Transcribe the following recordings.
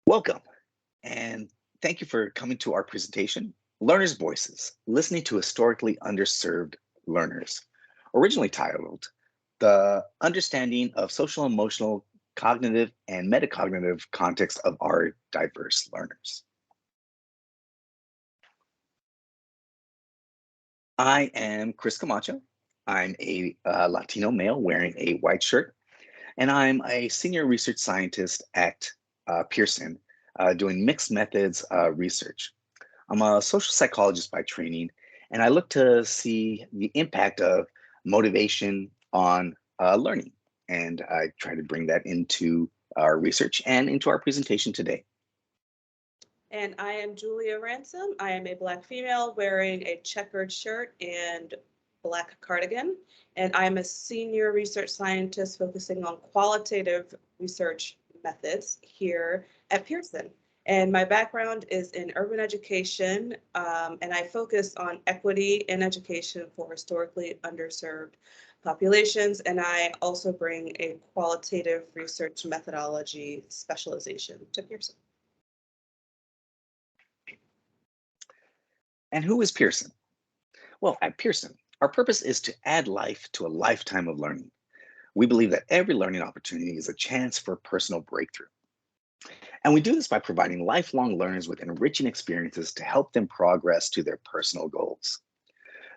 Welcome, and thank you for coming to our presentation, Learners' Voices, Listening to Historically Underserved Learners, originally titled The Understanding of Social, Emotional, Cognitive, and Metacognitive Context of Our Diverse Learners. I am Chris Camacho. I'm a Latino male wearing a white shirt, and I'm a senior research scientist at Pearson doing mixed methods research. I'm a social psychologist by training, and I look to see the impact of motivation on learning. And I try to bring that into our research and into our presentation today. And I am Julia Ransom. I am a Black female wearing a checkered shirt and Black cardigan. And I'm a senior research scientist focusing on qualitative research methods here at Pearson. And my background is in urban education, and I focus on equity in education for historically underserved populations. And I also bring a qualitative research methodology specialization to Pearson. And who is Pearson? Well, at Pearson, our purpose is to add life to a lifetime of learning. We believe that every learning opportunity is a chance for personal breakthrough. And we do this by providing lifelong learners with enriching experiences to help them progress to their personal goals.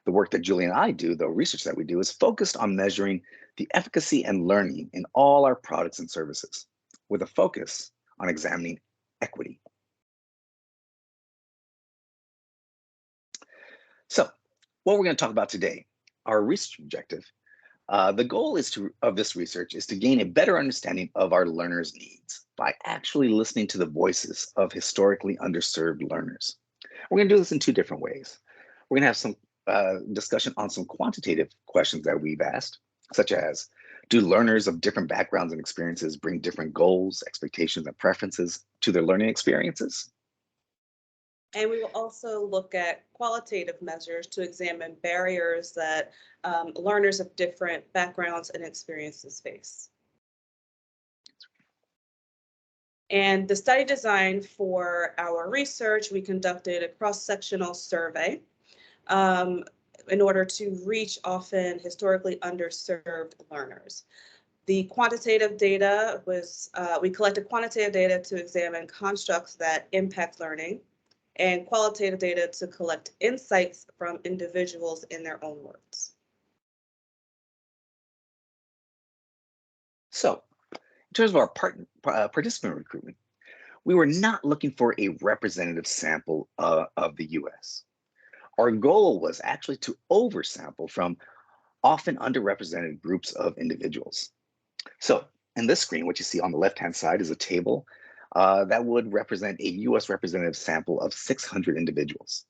The work that Julie and I do, the research that we do, is focused on measuring the efficacy and learning in all our products and services, with a focus on examining equity. So, what we're going to talk about today, our research objective, the goal of this research is to gain a better understanding of our learners' needs by actually listening to the voices of historically underserved learners. We're going to do this in two different ways. We're going to have some discussion on some quantitative questions that we've asked, such as, do learners of different backgrounds and experiences bring different goals, expectations, and preferences to their learning experiences? And we will also look at qualitative measures to examine barriers that learners of different backgrounds and experiences face. And the study design for our research, we conducted a cross-sectional survey in order to reach often historically underserved learners. The quantitative data was, we collected quantitative data to examine constructs that impact learning, and qualitative data to collect insights from individuals in their own words. So, in terms of our participant recruitment, we were not looking for a representative sample of the US. Our goal was actually to oversample from often underrepresented groups of individuals. So, in this screen, what you see on the left-hand side is a table that would represent a US representative sample of 600 individuals.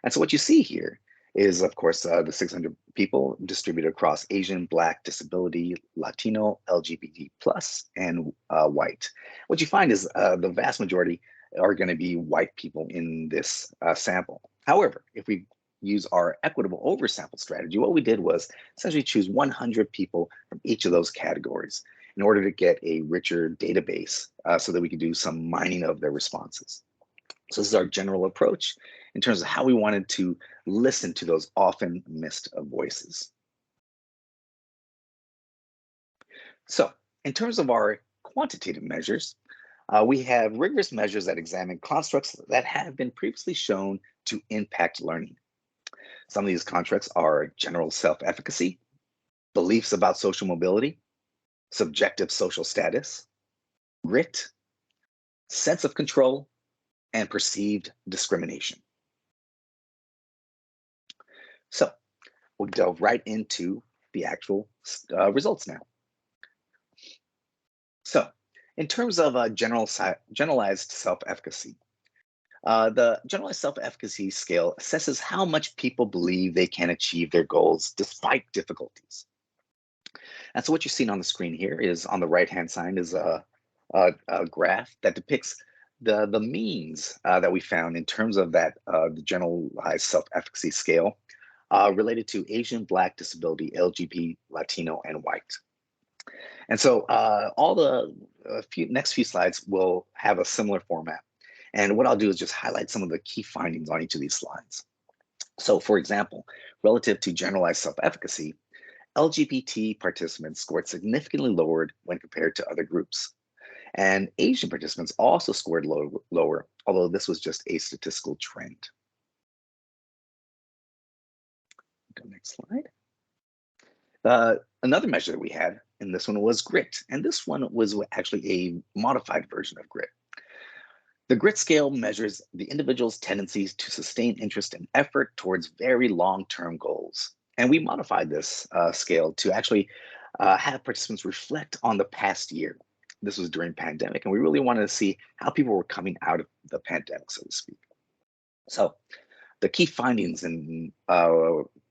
And so what you see here is, of course, the 600 people distributed across Asian, Black, Disability, Latino, LGBT+, and white. What you find is the vast majority are going to be white people in this sample. However, if we use our equitable oversample strategy, what we did was essentially choose 100 people from each of those categories in order to get a richer database so that we could do some mining of their responses. So this is our general approach in terms of how we wanted to listen to those often missed voices. So in terms of our quantitative measures, we have rigorous measures that examine constructs that have been previously shown to impact learning. Some of these constructs are general self-efficacy, beliefs about social mobility, subjective social status, grit, sense of control, and perceived discrimination. So we'll delve right into the actual results now. So in terms of generalized self-efficacy, the generalized self-efficacy scale assesses how much people believe they can achieve their goals despite difficulties. And so what you're seeing on the screen here is on the right-hand side is a graph that depicts the means that we found in terms of that the generalized self-efficacy scale related to Asian, Black, Disability, LGBT, Latino, and white. And so all the next few slides will have a similar format. And what I'll do is just highlight some of the key findings on each of these slides. So for example, relative to generalized self-efficacy, LGBT participants scored significantly lower when compared to other groups. And Asian participants also scored lower, although this was just a statistical trend. Go next slide. Another measure that we had in this one was grit, and this one was actually a modified version of grit. The grit scale measures the individual's tendencies to sustain interest and effort towards very long-term goals. And we modified this scale to actually have participants reflect on the past year. This was during pandemic, and we really wanted to see how people were coming out of the pandemic, so to speak. So the key findings in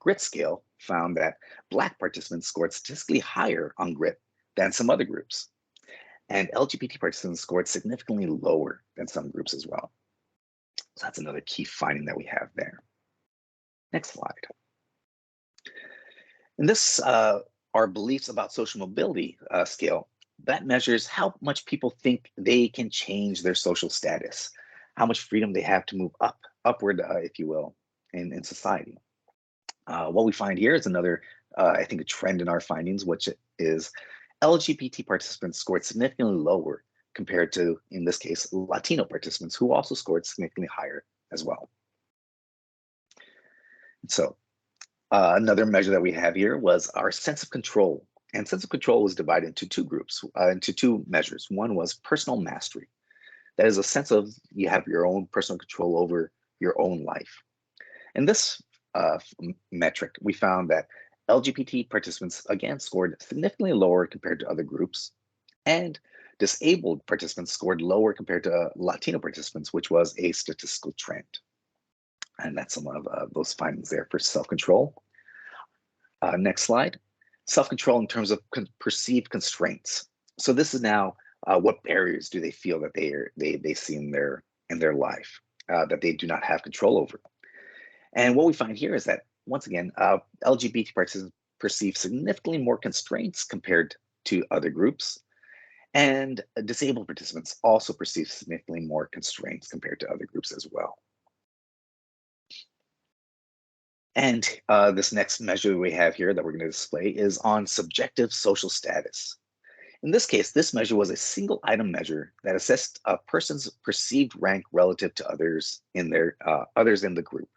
grit scale found that Black participants scored statistically higher on grit than some other groups. And LGBT participants scored significantly lower than some groups as well. So that's another key finding that we have there. Next slide. And this, our beliefs about social mobility scale, that measures how much people think they can change their social status, how much freedom they have to move upward, if you will, in society. What we find here is another, I think, a trend in our findings, which is LGBT participants scored significantly lower compared to, in this case, Latino participants, who also scored significantly higher as well. So another measure that we have here was our sense of control. And sense of control was divided into two groups, into two measures. One was personal mastery. That is a sense of you have your own personal control over your own life. In this metric, we found that LGBT participants, again, scored significantly lower compared to other groups, and disabled participants scored lower compared to Latino participants, which was a statistical trend. And that's some of those findings there for self-control. Next slide. Self-control in terms of perceived constraints. So this is now what barriers do they feel that they see in their life that they do not have control over. And what we find here is that, once again, LGBT participants perceive significantly more constraints compared to other groups, and disabled participants also perceive significantly more constraints compared to other groups as well. And this next measure we have here that we're going to display is on subjective social status. In this case, this measure was a single item measure that assessed a person's perceived rank relative to others in the group.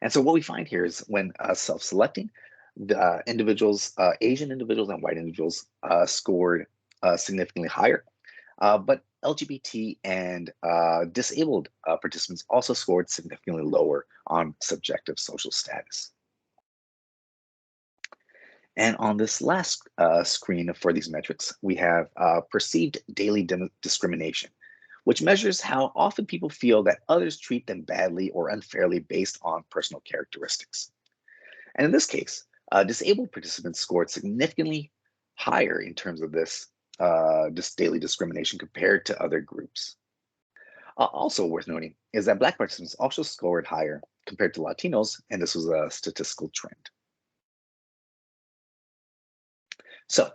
And so what we find here is when self-selecting, the individuals, Asian individuals and white individuals scored significantly higher, but LGBT and disabled participants also scored significantly lower on subjective social status. And on this last screen for these metrics, we have perceived daily discrimination, which measures how often people feel that others treat them badly or unfairly based on personal characteristics. And in this case, disabled participants scored significantly higher in terms of this daily discrimination compared to other groups. Also worth noting is that Black participants also scored higher compared to Latinos, and this was a statistical trend. So a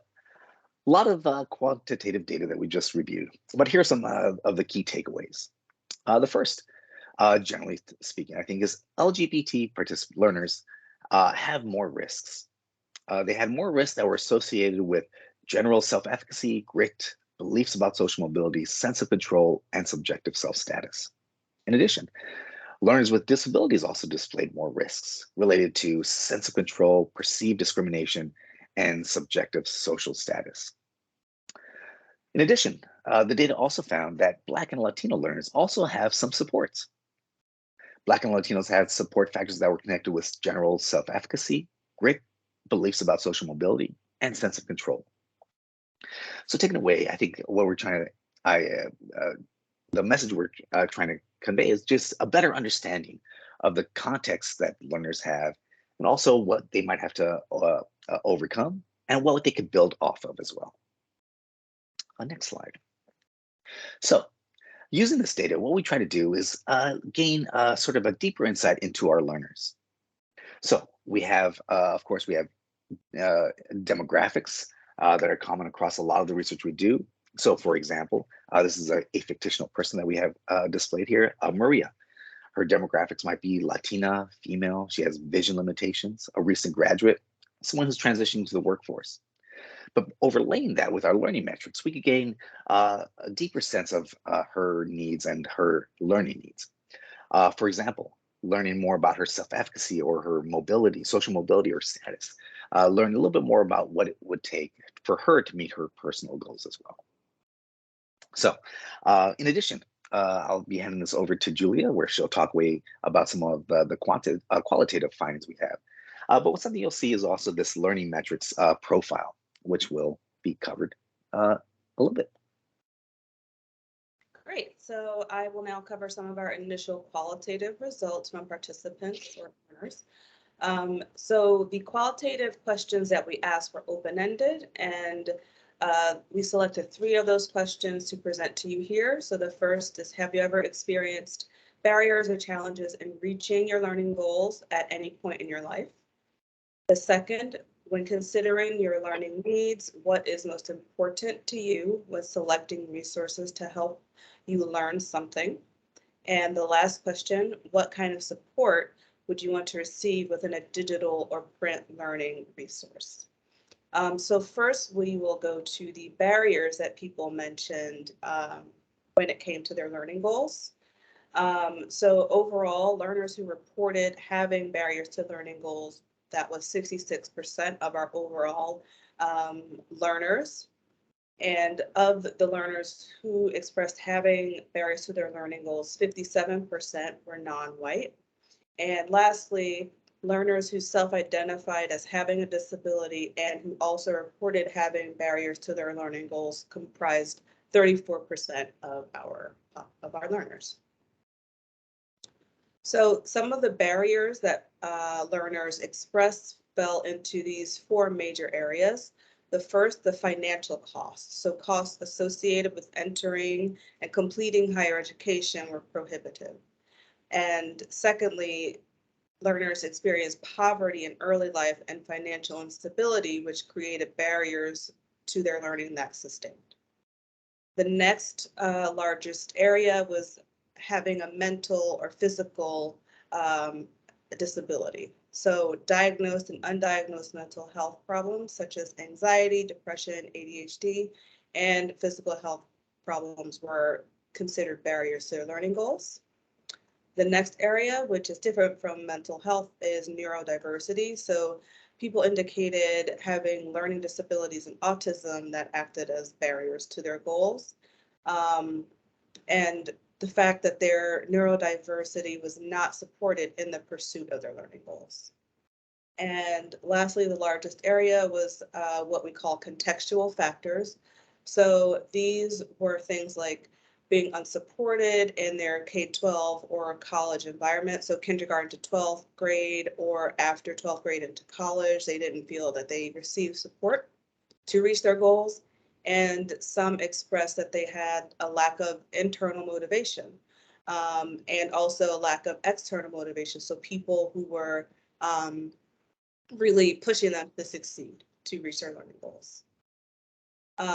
lot of quantitative data that we just reviewed, but here are some of the key takeaways. The first, generally speaking, I think, is LGBT learners have more risks. They had more risks that were associated with general self-efficacy, grit, beliefs about social mobility, sense of control, and subjective self-status. In addition, learners with disabilities also displayed more risks related to sense of control, perceived discrimination, and subjective social status. In addition, the data also found that Black and Latino learners also have some supports. Black and Latinos had support factors that were connected with general self-efficacy, grit, beliefs about social mobility, and sense of control. So taken away, I think what we're trying to, the message we're trying to convey is just a better understanding of the context that learners have, and also what they might have to overcome, and what they could build off of as well. Next slide. So using this data, what we try to do is gain sort of a deeper insight into our learners. So we have, of course, we have demographics that are common across a lot of the research we do. So for example, this is a fictional person that we have displayed here, Maria. Her demographics might be Latina, female, she has vision limitations, a recent graduate, someone who's transitioning to the workforce. But overlaying that with our learning metrics, we could gain a deeper sense of her needs and her learning needs. For example, learning more about her self-efficacy or her mobility, social mobility or status, learn a little bit more about what it would take for her to meet her personal goals as well. So, in addition, I'll be handing this over to Julia, where she'll talk way about some of the qualitative findings we have. But what's something you'll see is also this learning metrics profile, which will be covered a little bit. Great. So I will now cover some of our initial qualitative results from participants or learners. So the qualitative questions that we asked were open-ended, and we selected 3 of those questions to present to you here. So the first is, have you ever experienced barriers or challenges in reaching your learning goals at any point in your life? The second, when considering your learning needs, what is most important to you when selecting resources to help you learn something? And the last question, what kind of support would you want to receive within a digital or print learning resource? So first, we will go to the barriers that people mentioned when it came to their learning goals. So overall, learners who reported having barriers to learning goals, that was 66% of our overall learners. And of the learners who expressed having barriers to their learning goals, 57% were non-white. And lastly, learners who self-identified as having a disability and who also reported having barriers to their learning goals comprised 34% of our learners. So some of the barriers that learners expressed fell into these 4 major areas. The first, the financial costs. So costs associated with entering and completing higher education were prohibitive. And secondly, learners experienced poverty in early life and financial instability, which created barriers to their learning that sustained. The next largest area was having a mental or physical disability. So diagnosed and undiagnosed mental health problems such as anxiety, depression, ADHD, and physical health problems were considered barriers to their learning goals. The next area, which is different from mental health, is neurodiversity. So people indicated having learning disabilities and autism that acted as barriers to their goals. And the fact that their neurodiversity was not supported in the pursuit of their learning goals. And lastly, the largest area was what we call contextual factors. So these were things like being unsupported in their K-12 or college environment. So kindergarten to 12th grade or after 12th grade into college, they didn't feel that they received support to reach their goals. And some expressed that they had a lack of internal motivation and also a lack of external motivation. So people who were really pushing them to succeed to reach their learning goals.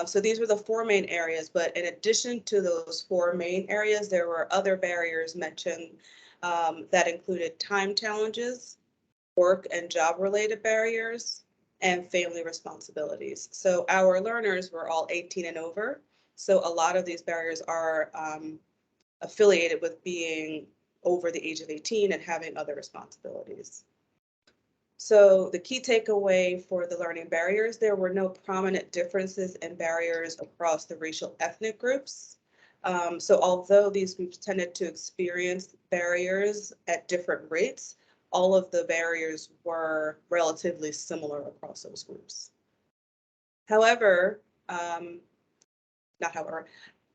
So these were the 4 main areas, but in addition to those 4 main areas, there were other barriers mentioned that included time challenges, work and job related barriers, and family responsibilities. So our learners were all 18 and over. So a lot of these barriers are affiliated with being over the age of 18 and having other responsibilities. So the key takeaway for the learning barriers, there were no prominent differences in barriers across the racial ethnic groups. So although these groups tended to experience barriers at different rates, all of the barriers were relatively similar across those groups. However,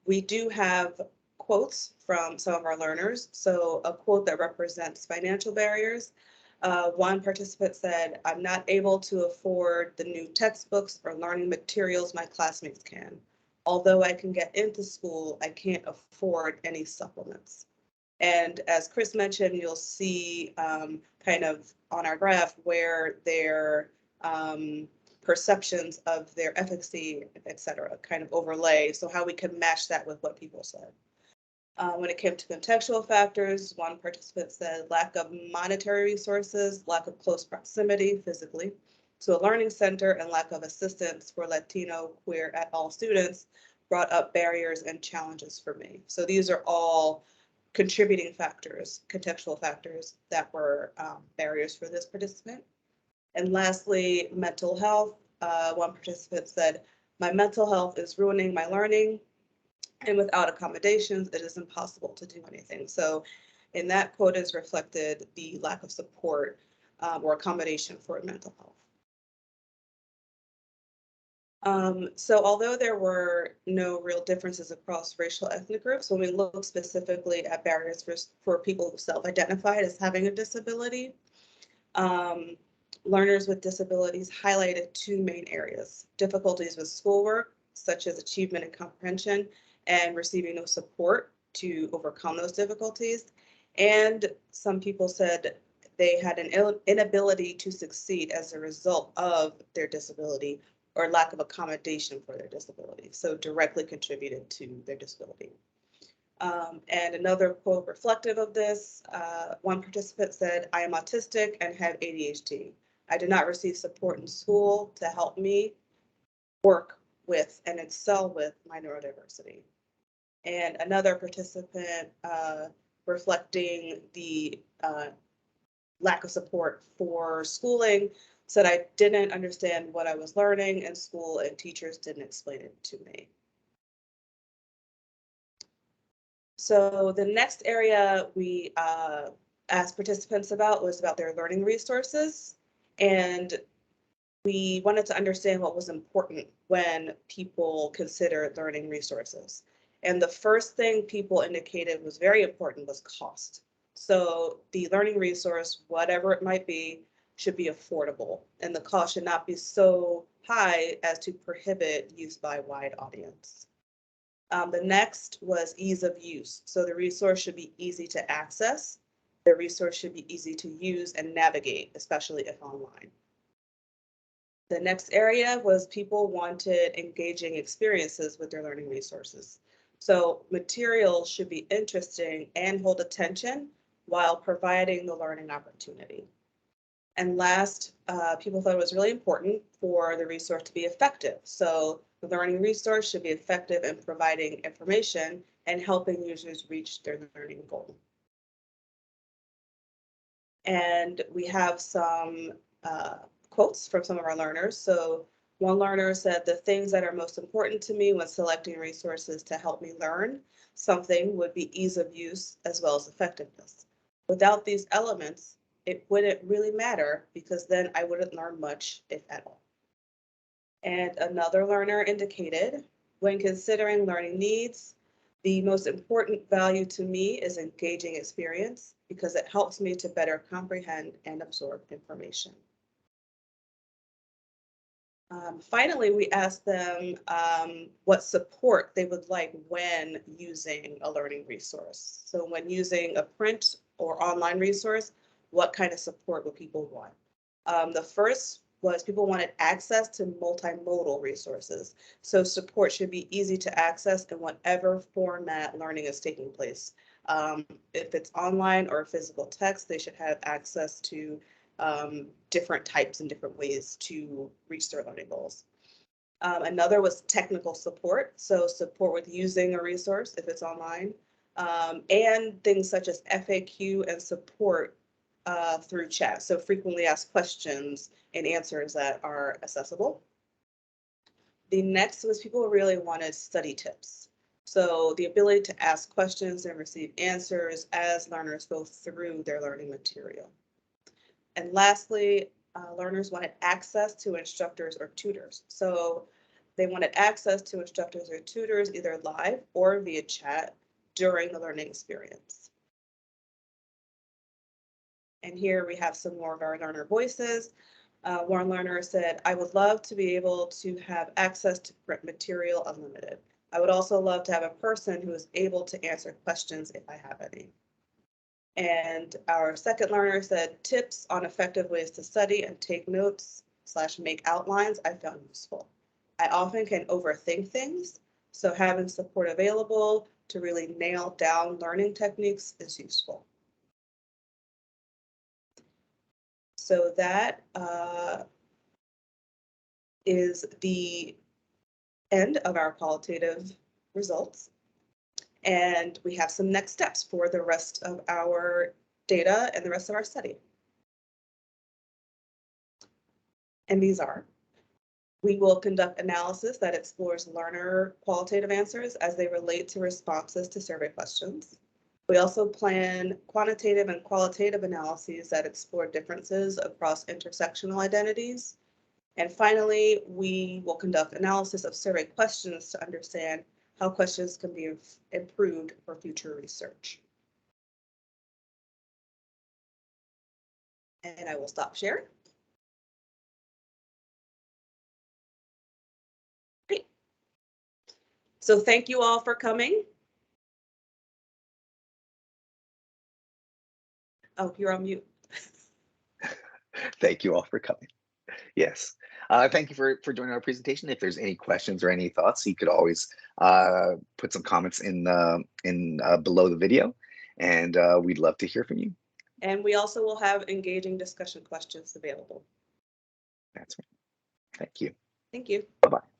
we do have quotes from some of our learners. So a quote that represents financial barriers. One participant said, "I'm not able to afford the new textbooks or learning materials my classmates can. Although I can get into school, I can't afford any supplements." And as Chris mentioned, you'll see kind of on our graph where their perceptions of their efficacy, et cetera, kind of overlay. So how we can match that with what people said. When it came to contextual factors, one participant said lack of monetary resources, lack of close proximity physically to a learning center, and lack of assistance for Latino, queer, et al. Students brought up barriers and challenges for me. So these are all contributing factors, contextual factors that were barriers for this participant. And lastly, mental health. One participant said, my mental health is ruining my learning, and without accommodations, it is impossible to do anything. So in that quote is reflected the lack of support or accommodation for mental health. So although there were no real differences across racial ethnic groups, when we look specifically at barriers for people who self-identified as having a disability, learners with disabilities highlighted two main areas: difficulties with schoolwork, such as achievement and comprehension, and receiving no support to overcome those difficulties. And some people said they had an inability to succeed as a result of their disability or lack of accommodation for their disability, so directly contributed to their disability. And another quote reflective of this, one participant said, I am autistic and have ADHD. I did not receive support in school to help me work with and excel with my neurodiversity. And another participant reflecting the lack of support for schooling said, I didn't understand what I was learning in school and teachers didn't explain it to me. So the next area we asked participants about was about their learning resources. And we wanted to understand what was important when people considered learning resources. And the first thing people indicated was very important was cost. So the learning resource, whatever it might be, should be affordable, and the cost should not be so high as to prohibit use by a wide audience. The next was ease of use. So the resource should be easy to access. The resource should be easy to use and navigate, especially if online. The next area was people wanted engaging experiences with their learning resources. So materials should be interesting and hold attention while providing the learning opportunity. And last, people thought it was really important for the resource to be effective. So the learning resource should be effective in providing information and helping users reach their learning goal. And we have some quotes from some of our learners. So one learner said, the things that are most important to me when selecting resources to help me learn something would be ease of use as well as effectiveness. Without these elements, it wouldn't really matter because then I wouldn't learn much, if at all. And another learner indicated, when considering learning needs, the most important value to me is engaging experience because it helps me to better comprehend and absorb information. Finally, we asked them what support they would like when using a learning resource. So when using a print or online resource, what kind of support would people want? The first was people wanted access to multimodal resources. So support should be easy to access in whatever format learning is taking place. If it's online or physical text, they should have access to different types and different ways to reach their learning goals. Another was technical support. So support with using a resource if it's online, and things such as FAQ and support through chat. So frequently asked questions and answers that are accessible. The next was people really wanted study tips. So the ability to ask questions and receive answers as learners go through their learning material. And lastly, learners wanted access to instructors or tutors. So they wanted access to instructors or tutors either live or via chat during the learning experience. And here we have some more of our learner voices. One learner said, I would love to be able to have access to print material unlimited. I would also love to have a person who is able to answer questions if I have any. And our second learner said, tips on effective ways to study and take notes. make outlines I found useful. I often can overthink things, so having support available to really nail down learning techniques is useful. So that is the end of our qualitative results. And we have some next steps for the rest of our data and the rest of our study. And these are: we will conduct analysis that explores learner qualitative answers as they relate to responses to survey questions. We also plan quantitative and qualitative analyses that explore differences across intersectional identities. And finally, we will conduct analysis of survey questions to understand how questions can be improved for future research. And I will stop sharing. Great. So thank you all for coming. Oh, you're on mute. Thank you all for coming. Yes. Thank you for joining our presentation. If there's any questions or any thoughts, you could always put some comments in below the video, and we'd love to hear from you. And we also will have engaging discussion questions available. That's right. Thank you. Thank you. Bye-bye.